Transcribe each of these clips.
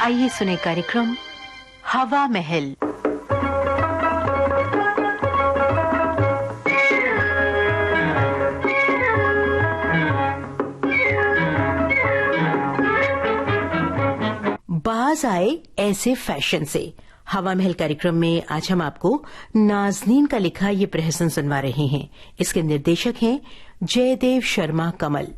आइए सुने कार्यक्रम हवा महल। बाज आए ऐसे फैशन से। हवा महल कार्यक्रम में आज हम आपको नाज़नीन का लिखा ये प्रहसन सुनवा रहे हैं। इसके निर्देशक हैं जयदेव शर्मा कमल।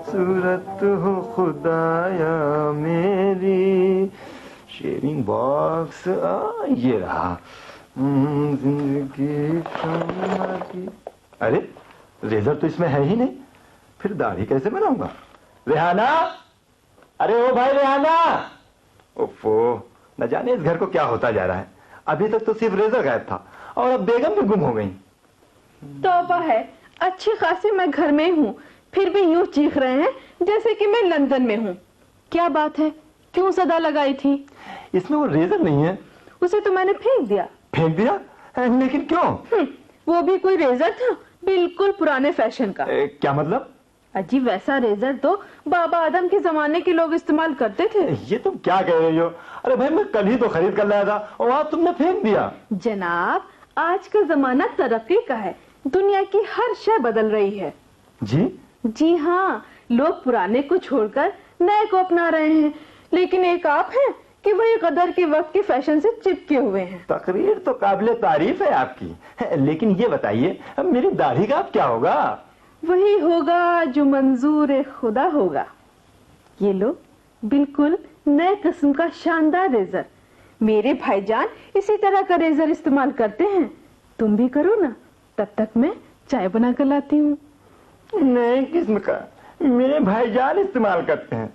सूरत हो खुदाया मेरी। शेविंग बॉक्स ये रहा। जिंदगी की। अरे रेजर तो इसमें है ही नहीं, फिर दाढ़ी कैसे बनाऊंगा? रेहाना, अरे ओ भाई रेहाना। ओफो, न जाने इस घर को क्या होता जा रहा है। अभी तक तो सिर्फ रेजर गायब था और अब बेगम भी गुम हो गई। तौबा है, अच्छी खासी मैं घर में हूँ, फिर भी यूं चीख रहे हैं जैसे कि मैं लंदन में हूँ। क्या बात है, क्यों सदा लगाई थी? इसमें वो रेजर नहीं है। उसे तो मैंने फेंक दिया। फेंक दिया? लेकिन क्यों? वो भी कोई रेजर था, बिल्कुल पुराने फैशन का। क्या मतलब? अजी वैसा रेजर तो बाबा आदम के जमाने के लोग इस्तेमाल करते थे। ये तुम क्या कह रही हो? अरे भाई मैं कल ही तो खरीद कर लाया था और आज तुमने फेंक दिया। जनाब, आज का जमाना तरक्की का है, दुनिया की हर शय बदल रही है। जी हाँ, लोग पुराने को छोड़कर नए को अपना रहे हैं, लेकिन एक आप हैं कि वही कदर के वक्त के फैशन से चिपके हुए हैं। तकरीर तो काबिले तारीफ है आपकी, लेकिन ये बताइए मेरी दाढ़ी का अब क्या होगा? वही होगा जो मंजूर खुदा होगा। ये लो, बिल्कुल नए किस्म का शानदार रेजर। मेरे भाईजान इसी तरह का रेजर इस्तेमाल करते हैं। तुम भी करो ना, तब तक मैं चाय बना कर लाती हूँ। नए किस्म का मेरे भाईजान इस्तेमाल करते हैं।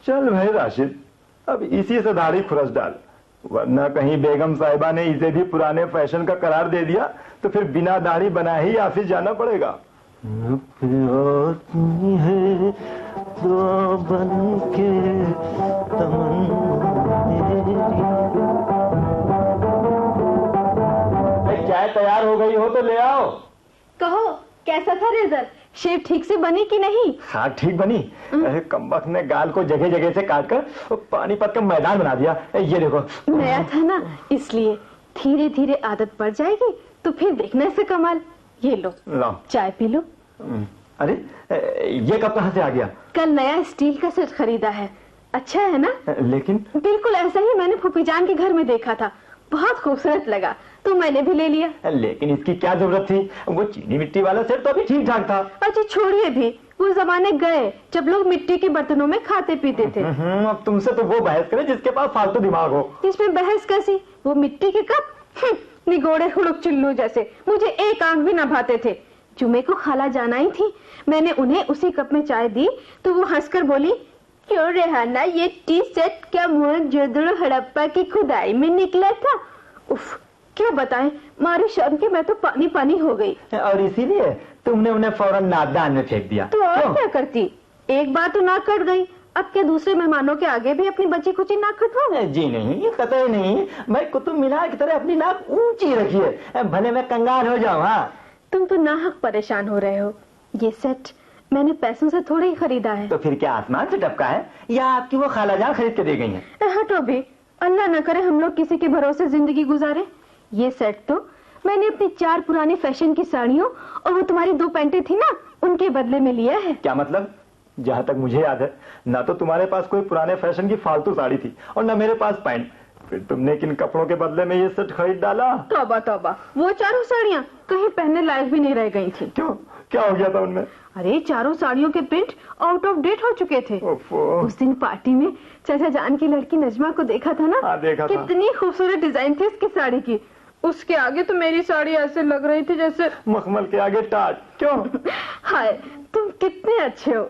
चल भाई राशिद, अब इसी से दाढ़ी खुरस डाल, वरना कहीं बेगम साहिबा ने इसे भी पुराने फैशन का करार दे दिया तो फिर बिना दाढ़ी बनाए ही ऑफिस जाना पड़ेगा। है तो बन के चाय तैयार हो गई हो तो ले आओ। कहो, कैसा था रेजर? शेव ठीक से बनी कि नहीं? हाँ ठीक बनी। कमबख्त ने गाल को जगह जगह से काटकर पानीपत का मैदान बना दिया। ये देखो, नया था ना, इसलिए धीरे धीरे आदत पड़ जाएगी तो फिर देखना इसे कमाल। ये लो, चाय पी लो। अरे ये कब कहाँ से आ गया? कल नया स्टील का सेट खरीदा है, अच्छा है ना? लेकिन बिल्कुल ऐसा ही मैंने फूफीजान के घर में देखा था, बहुत खूबसूरत लगा तो मैंने भी ले लिया। लेकिन इसकी क्या जरूरत थी? वो चीनी मिट्टी वाला सेट तो अभी ठीक ठाक था। अच्छा छोड़िए भी, वो जमाने गए जब लोग मिट्टी के बर्तनों में खाते पीते थे। अब तुमसे तो वो बहस करे जिसके पास फालतू दिमाग हो। इसमें बहस कैसी? वो मिट्टी के कप निगोड़े हुड़क चुल्लू जैसे, मुझे एक आंख भी न भाते थे। जुमे को खाला जाना ही थी, मैंने उन्हें उसी कप में चाय दी तो वो हंसकर बोली, क्यों रेहाना, ये टी सेट क्या मोहनजोदड़ो हड़प्पा की खुदाई में निकला था? उफ, क्या बताएं, मारी शर्म के मैं तो पानी पानी हो गई। और इसीलिए तुमने उन्हें फौरन नादान में फेंक दिया। तो और क्या करती, एक बार तो नाक कट गई, अब क्या दूसरे मेहमानों के आगे भी अपनी बची कुची नाक कटवाऊं? जी नहीं, ये कतई नहीं। भाई कुतुब मीनार की तरह अपनी नाक ऊंची रखिए, भले मैं कंगाल हो जाऊं। हाँ, तुम तो नाहक परेशान हो रहे हो। ये सेट मैंने पैसों से थोड़ी ही खरीदा है। तो फिर क्या आसमान से टपका है या आपकी वो खालाजान खरीद के दे गई हैं? हटो भी, अल्लाह न करे हम लोग किसी के भरोसे जिंदगी गुजारे। ये सेट तो मैंने अपनी 4 पुरानी फैशन की साड़ियों और वो तुम्हारी 2 पैंटें थी ना, उनके बदले में लिया है। क्या मतलब? जहाँ तक मुझे याद है, ना तो तुम्हारे पास कोई पुराने फैशन की फालतू साड़ी थी और ना मेरे पास पैंट, फिर तुमने किन कपड़ों के बदले में ये सेट खरीद डाला? तौबा तौबा, वो 4 साड़ियाँ कहीं पहनने लायक भी नहीं रह गई थी। क्यों, क्या हो गया था उनमें? अरे 4 साड़ियों के प्रिंट आउट ऑफ डेट हो चुके थे। उस दिन पार्टी में चाचा जान की लड़की नजमा को देखा था ना? हाँ, देखा था। कितनी खूबसूरत डिजाइन थी उसकी साड़ी की। उसके आगे तो मेरी साड़ी ऐसे लग रही थी जैसे मखमल के आगे टाट। क्यों? हाय, तुम कितने अच्छे हो।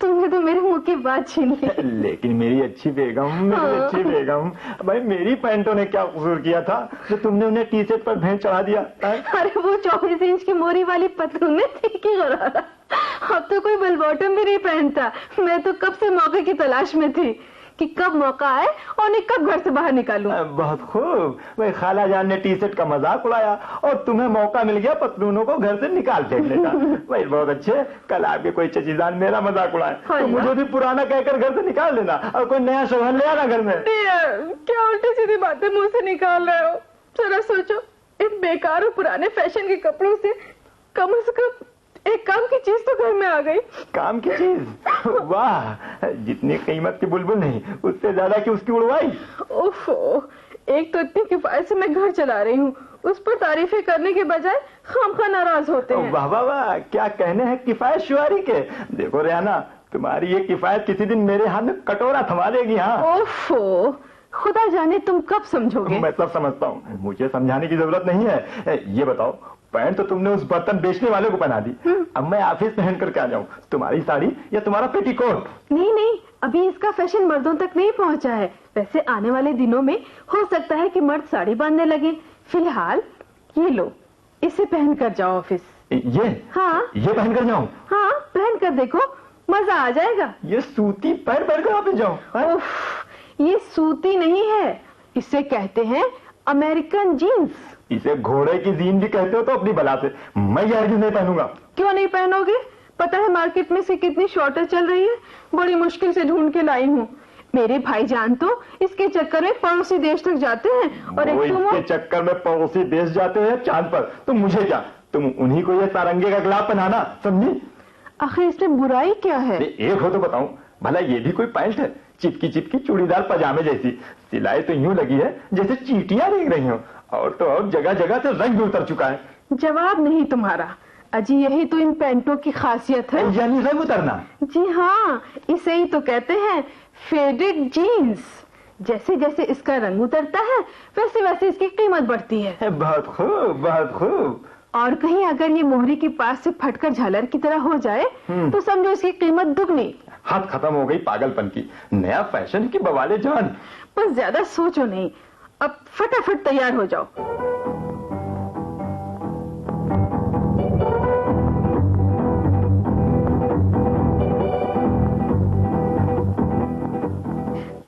तुमने तो मेरे मुंह की बात छीन ली। लेकिन मेरी अच्छी बेगम, अच्छी बेगम, भाई मेरी पैंटों ने क्या कसूर किया था जो तुमने उन्हें टी शर्ट पर भेंट चढ़ा दिया? अरे वो 24 इंच की मोरी वाली पतलून थी कि गरारा। अब तो कोई बेल बॉटम भी नहीं पहनता। मैं तो कब से मौके की तलाश में थी कि कब मौका आए और उन्हें कब घर से बाहर निकालूं। बहुत खूब। वही खाला जान ने टी शर्ट का मजाक उड़ाया और तुम्हें मौका मिल गया पतलूनों को घर से निकाल फेंकने का। वही बहुत अच्छे। कल आपके कोई चचीजान मेरा मजाक उड़ाए तो मुझे भी पुराना कहकर घर से निकाल देना और कोई नया शौहर ले आना घर में। क्या उल्टी सीधी बातें मुंह से निकाल रहे हो? जरा सोचो, इन बेकार और पुराने फैशन के कपड़ों से कम एक काम की चीज तो घर में आ गई। काम की चीज? वाह, जितनी कीमत की बुलबुल नहीं उससे ज्यादा की उसकी उड़वाई। ओफो, एक तो इतनी किफायत से मैं घर चला रही हूँ, उस पर तारीफें करने के बजाय खामखा नाराज होते हैं। वाह वाह वाह, क्या कहने हैं किफायत शुआरी के। देखो रेहाना, तुम्हारी ये किफायत किसी दिन मेरे हाथ में कटोरा थमा देगी। हाँ। ओफो, खुदा जाने तुम कब समझोगे। मैं सब समझता हूँ, मुझे समझाने की जरूरत नहीं है। ये बताओ, पैंट तो तुमने उस बर्तन बेचने वाले को पहना दी, अब मैं ऑफिस पहन कर क्या जाऊँ? तुम्हारी साड़ी या तुम्हारा पेटीकोट? नहीं, अभी इसका फैशन मर्दों तक नहीं पहुँचा है। वैसे आने वाले दिनों में हो सकता है कि मर्द साड़ी बांधने लगे। फिलहाल ये लो, इसे पहन कर जाओ ऑफिस। ये? हाँ, ये पहन कर जाऊँ? हाँ, पहन कर देखो, मजा आ जाएगा। ये सूती पैर कर ऑफिस जाऊँ? ये सूती नहीं है, इसे कहते हैं अमेरिकन जीन्स। इसे घोड़े की जीन भी कहते हो तो अपनी बला से। मैं ये हरगिज़ नहीं पहनूंगा। क्यों नहीं पहनोगे? पता है मार्केट में से कितनी शॉर्टेज चल रही है, बड़ी मुश्किल से ढूंढ के लाई हूँ। मेरे भाईजान तो इसके चक्कर में पड़ोसी देश तक जाते हैं और इसके चक्कर में पड़ोसी देश जाते हैं चांद पर, तो मुझे क्या? तुम उन्हीं को ये सारंगे का गुलाब पहनाना, समझी? आखिर इसमें बुराई क्या है? एक हो तो बताऊं, भला ये भी कोई पैंट है? चिपकी चूड़ीदार पजामे जैसी, सिलाई तो यूं लगी है जैसे चींटियां देख रही हो, और तो और जगह जगह से रंग भी उतर चुका है। जवाब नहीं तुम्हारा। अजी यही तो इन पैंटों की खासियत है। यानी रंग उतरना? जी हाँ, इसे ही तो कहते हैं फेडेड जीन्स। जैसे जैसे इसका रंग उतरता है वैसे वैसे इसकी कीमत बढ़ती है। बहुत खूब, बहुत खूब। और कहीं अगर ये मोहरी के पास से फटकर झालर की तरह हो जाए तो समझो इसकी कीमत दुगनी। हाथ खत्म हो गई पागलपन की, नया फैशन की बवाले जान। बस ज्यादा सोचो नहीं, अब फटाफट तैयार हो जाओ।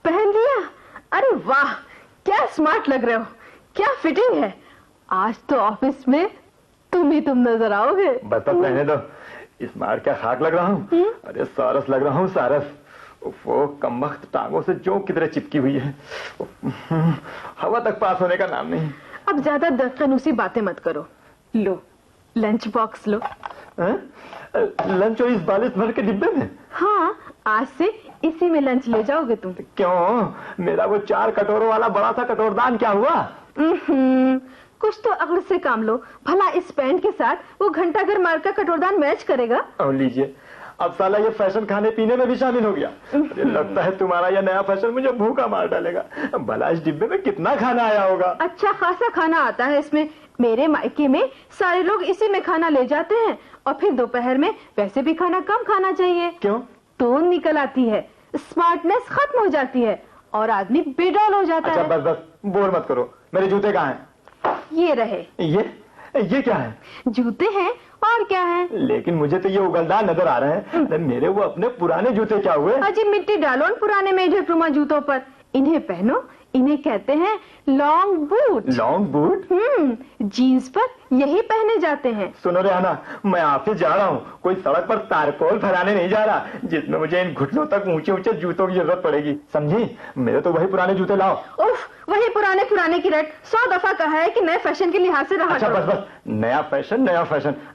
पहन लिया? अरे वाह, क्या स्मार्ट लग रहे हो, क्या फिटिंग है। आज तो ऑफिस में तुम नजर आओगे। बस रहने दो, स्मार्ट क्या खाक लग रहा हूँ? अरे सारस लग रहा हूँ, सारस। वो कमबख्त टांगों से जो किधरे चिपकी हुई है, हवा तक पास होने का नाम नहीं। अब ज्यादा दस्तनूसी बातें मत करो। लो, लंच बॉक्स लो। लंच और इस बालिश भर के डिब्बे में? हाँ, आज से इसी में लंच ले जाओगे तुम। क्यों? मेरा वो 4 कटोरों वाला बड़ा सा कटोरदान क्या हुआ? कुछ तो अक्ल से काम लो। भला इस पैंट के साथ वो घंटाघर मार का कटोरदान मैच करेगा? लीजिए, अब साला ये फैशन खाने पीने में भी शामिल हो गया। अरे लगता है तुम्हारा ये नया फैशन मुझे भूखा मार डालेगा। भला इस डिब्बे में कितना खाना आया होगा? अच्छा खासा खाना आता है इसमें। मेरे मायके में सारे लोग इसी में खाना ले जाते हैं और फिर दोपहर में वैसे भी खाना कम खाना चाहिए। क्यों? टोन निकल आती है, स्मार्टनेस खत्म हो जाती है और आदमी बेडौल हो जाता है। बस बोर मत करो। मेरे जूते कहाँ हैं? ये रहे। ये क्या है? जूते हैं और क्या है? लेकिन मुझे तो ये उगलदार नजर आ रहे हैं। मेरे वो अपने पुराने जूते क्या हुए? अजी मिट्टी डालो उन पुराने मेढकनुमा जूतों पर। इन्हें पहनो, इन्हें कहते हैं long boot. Long boot? Jeans पर यही पहने जाते हैं। सुनो रेहाना, मैं ऑफिस जा रहा हूँ, कोई सड़क पर तारकोल फहराने नहीं जा रहा जिसमें मुझे इन घुटनों तक ऊंचे ऊंचे जूतों की जरूरत पड़ेगी, समझी? मेरे तो वही पुराने जूते लाओ। उफ, वही पुराने की रट 100 दफा कहा है कि नए फैशन के लिहाज से रहा। अच्छा बस, नया फैशन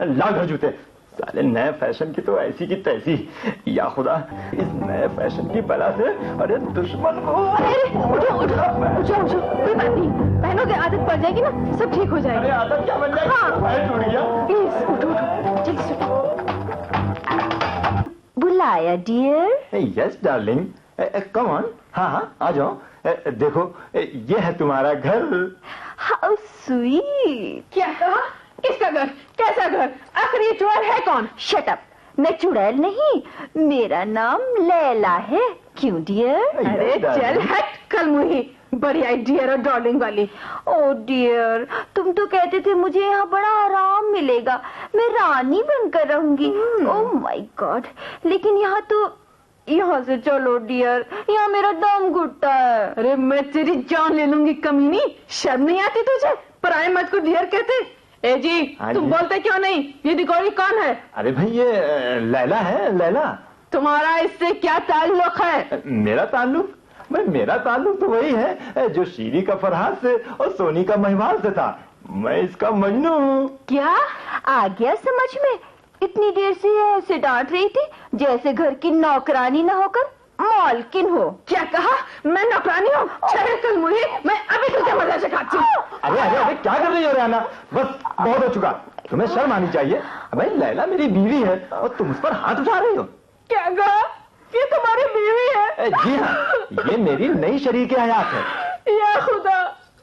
लाओ घर जूते। साले नए फैशन की तो ऐसी की तैसी। या खुदा, इस नए फैशन की बला से अरे दुश्मन को। उठो, कोई बात नहीं, पहनोगे आदत पड़ जाएगी ना, सब ठीक हो जाएगा। अरे आदत क्या बन जाएगी? हाँ। पैर टूट गया। प्लीज उठो, जल्दी से उठो। बुलाया dear? Yes darling, come on. हाँ, आ जाओ। देखो, ये है तुम्हारा घर। How sweet. क्या कहा? किसका घर? कैसा घर? आखिर ये चुड़ैल है कौन? शट अप, मैं चुड़ैल नहीं, मेरा नाम लैला है। क्यों डियर? अरे चल हट कल मुही, बड़ी डियर और डार्लिंग वाली। ओ डियर, तुम तो कहते थे मुझे यहाँ बड़ा आराम मिलेगा, मैं रानी बनकर रहूंगी। ओह माय गॉड, लेकिन यहाँ से चलो डियर, यहाँ मेरा दम घुटता है। अरे मैं तेरी जान ले लूंगी कमीनी, शर्म नहीं आती तुझे? पराए मर्द को डियर कहते? ए जी, हाँ तुम जी। बोलते क्यों नहीं? ये निगोरी कौन है? अरे भाई ये लैला है, लैला। तुम्हारा इससे क्या ताल्लुक है? मेरा ताल्लुक तो वही है जो शीरी का फरहाद से और सोनी का महिवाल से था। मैं इसका मजनू हूँ। क्या आ गया समझ में? इतनी देर से ये ऐसे डांट रही थी जैसे घर की नौकरानी न होकर मालकिन हो। क्या कहा? मैं नौकरानी हूँ? चले कल मुझे, मैं अभी तुझे मजा सिखाती हूँ। अरे अरे अरे क्या कर रही हो रेहाना? बस बहुत हो चुका, तुम्हें शर्म आनी चाहिए। भाई लैला मेरी बीवी है और तुम उस पर हाथ उठा रही हो। क्या कहा? ये तुम्हारी बीवी है? जी हाँ, ये मेरी नई शरीके हयात है। या खुदा,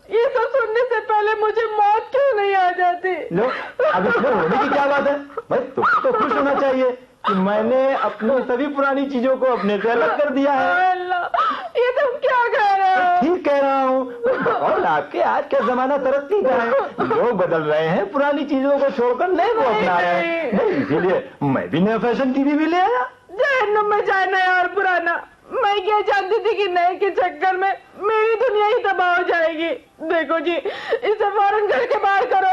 ये सब सुनने से पहले मुझे मौत क्यों नहीं आ जाती? लो, अब इसमें होने की क्या बात है? भाई तुमको तो खुश होना चाहिए कि मैंने अपनी सभी पुरानी चीजों को अपने से अलग कर दिया है। अल्लाह, ये तुम क्या कह रहे हो? ठीक कह रहा हूँ। और आपके आज का जमाना तरक्की का है, लोग बदल रहे हैं, पुरानी चीजों को छोड़कर नए को अपना रहे हैं। नहीं, इसीलिए मैं भी नया फैशन टीवी भी ले आया। जहन्नुम में जाए नया और पुराना। मैं क्या जानती थी कि नए के चक्कर में मेरी दुनिया ही तबाह हो जाएगी। देखो जी, इसे फौरन घर के बाहर करो,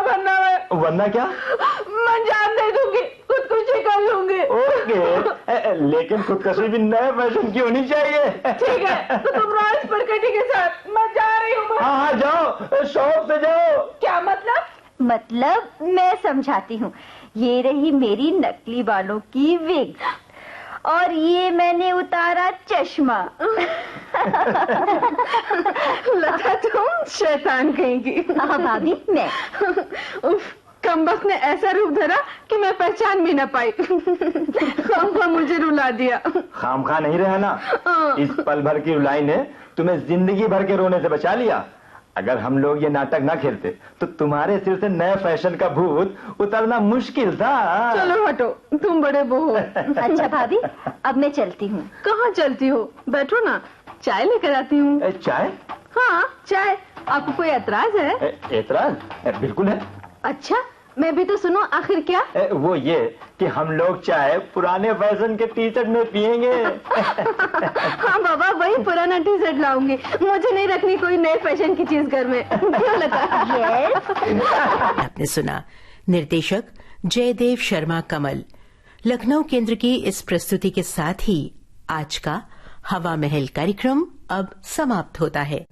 वरना क्या? मैं जान दे दूंगी, खुदकुशी कर लूंगी। ओके, लेकिन खुदकुशी भी नए फैशन की होनी चाहिए। ठीक है, तो तुम रॉयस परकटी के साथ, मैं जा रही हूँ। हाँ जाओ, शौक से जाओ। क्या मतलब? मतलब मैं समझाती हूँ। ये रही मेरी नकली बालों की विग और ये मैंने उतारा चश्मा। लता तुम शैतान कहेंगी। हाँ भाभी, मैं। उफ, कमबख्त ने ऐसा रूप धरा कि मैं पहचान भी न पाई। खामखा मुझे रुला दिया। खामखा नहीं रहना, इस पल भर की रुलाई ने तुम्हें जिंदगी भर के रोने से बचा लिया। अगर हम लोग ये नाटक ना खेलते तो तुम्हारे सिर से नए फैशन का भूत उतरना मुश्किल था। चलो हटो, तुम बड़े वो हो। अच्छा भाभी, अब मैं चलती हूँ। कहाँ चलती हो? बैठो ना, चाय लेकर आती हूँ। चाय? हाँ चाय। आपको कोई एतराज है? एतराज बिल्कुल है। अच्छा, मैं भी तो सुनो, आखिर क्या? वो ये कि हम लोग चाय पुराने फैशन के टी शर्ट में पियेंगे। हाँ बाबा, वही पुराना टी शर्ट लाऊंगी। मुझे नहीं रखनी कोई नए फैशन की चीज घर में। क्यों लता? आपने सुना निर्देशक जयदेव शर्मा कमल। लखनऊ केंद्र की इस प्रस्तुति के साथ ही आज का हवा महल कार्यक्रम अब समाप्त होता है।